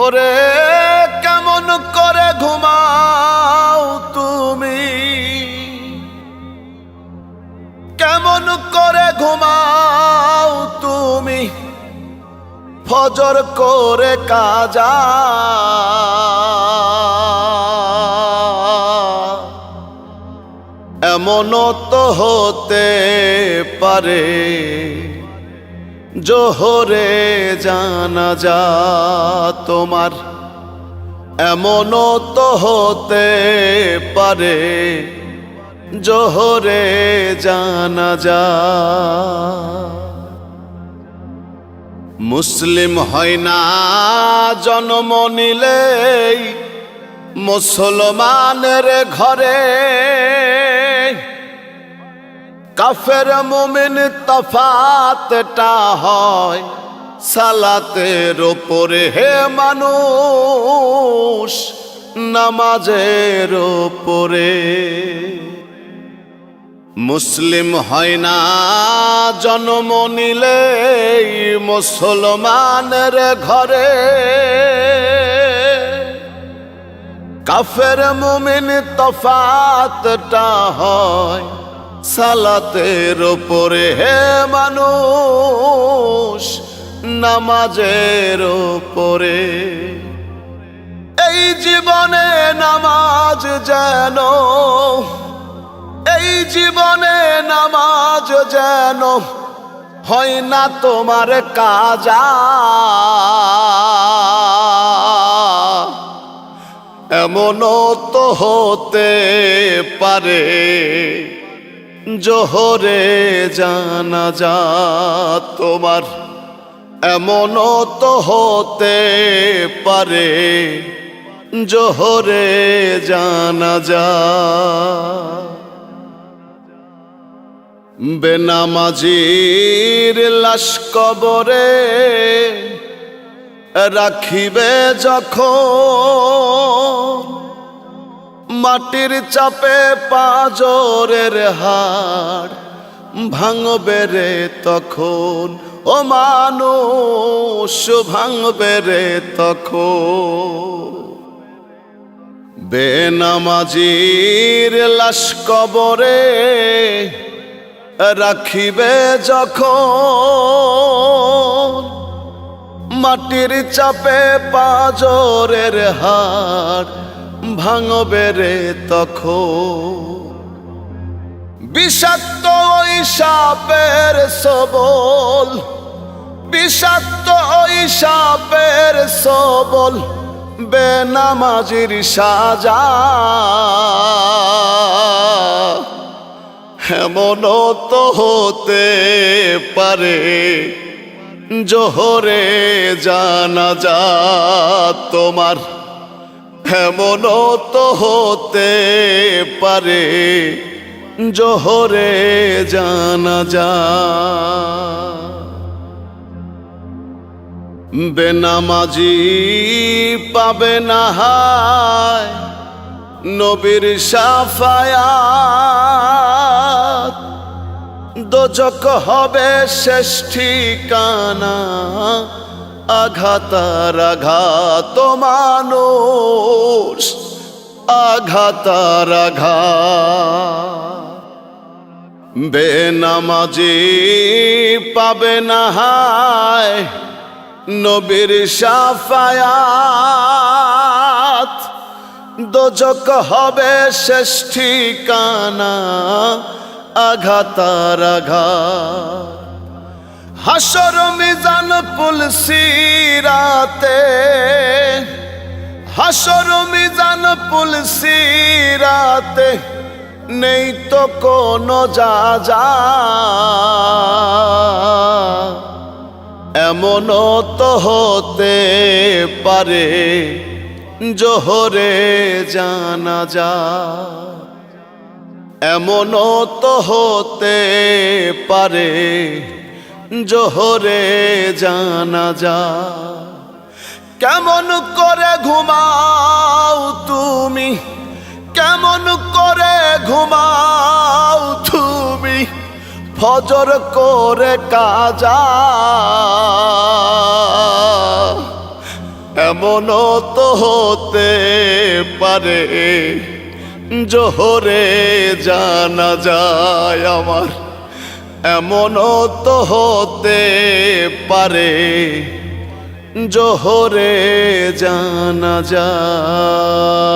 ওরে কেমন করে ঘুমাও তুমি, কেমন করে ঘুমাও তুমি, ফজর করে কাজা। এমনও তো হতে পারে জোহরে জানাজা তোমার, এমনও তো হতে পারে জোহরে জানাজা। মুসলিম হয় না জন্ম নিলেই মুসলমানের ঘরে, কাফের মুমিন তফাতটা হয় সালাতের ওপরে। হে মানুষ নামাজের ওপরে। মুসলিম হয় না জন্ম নিলেই মুসলমানের ঘরে, কাফের মুমিন তফাতটা হয় সালাতের ওপরে। হে মানুষ নামাজের ওপরে। এই জীবনে নামাজ যেন, এই জীবনে নামাজ যেন হয় না তোমার কাজা। এমনও তো হতে পারে জোহরে জানাজা তোমার, এমনও তো হতে পারে জোহরে জানাজা। বেনামাজির লাশ কবরে রাখিবে যখন, মাটির চাপে পাঁজরের হাড় ভাঙবে রে তখন। ও মানুষ ভাঙবে রে তখন। বেনামাজির লাশ কবরে রাখিবে যখন, মাটির চাপে পাঁজরের হাড় ভাঙবে রে তখন। বিষাক্ত ওই সাপের সবল, বিষাক্ত ওই সাপের সবল বেনামাজির সাজা। এমনও তো হতে পারে জোহরে জানাজা তোমার, এমনও তো হতে পারে জোহরে জানাজা। বেনামাজি পাবে না হায় নবীর শাফায়াত, দোজখ হবে শেষ ঠিকানা। আঘাতার আঘাত মানুষ, আঘাতার আঘাত। বেনামাজি পাবে না হায় নবীর শাফায়াত, দোজখ হবে শেষ ঠিকানা। আঘাতার আঘাত। হাসর মিজান পুল সিরাতে, হাসর মিজান পুল সিরাতে নেই তো কোনো যা। এমনও তো হতে পারে জোহরে জানাজা, এমনও তো হতে পারে জোহরে জানাজা। কেমন করে ঘুমাও তুমি, কেমন করে ঘুমাও তুমি, ফজর করে কাজা। এমনও তো হতে পারে জোহরে জানা যায় আমার, এমনও তো হতে পারে জোহরে জানা যায়।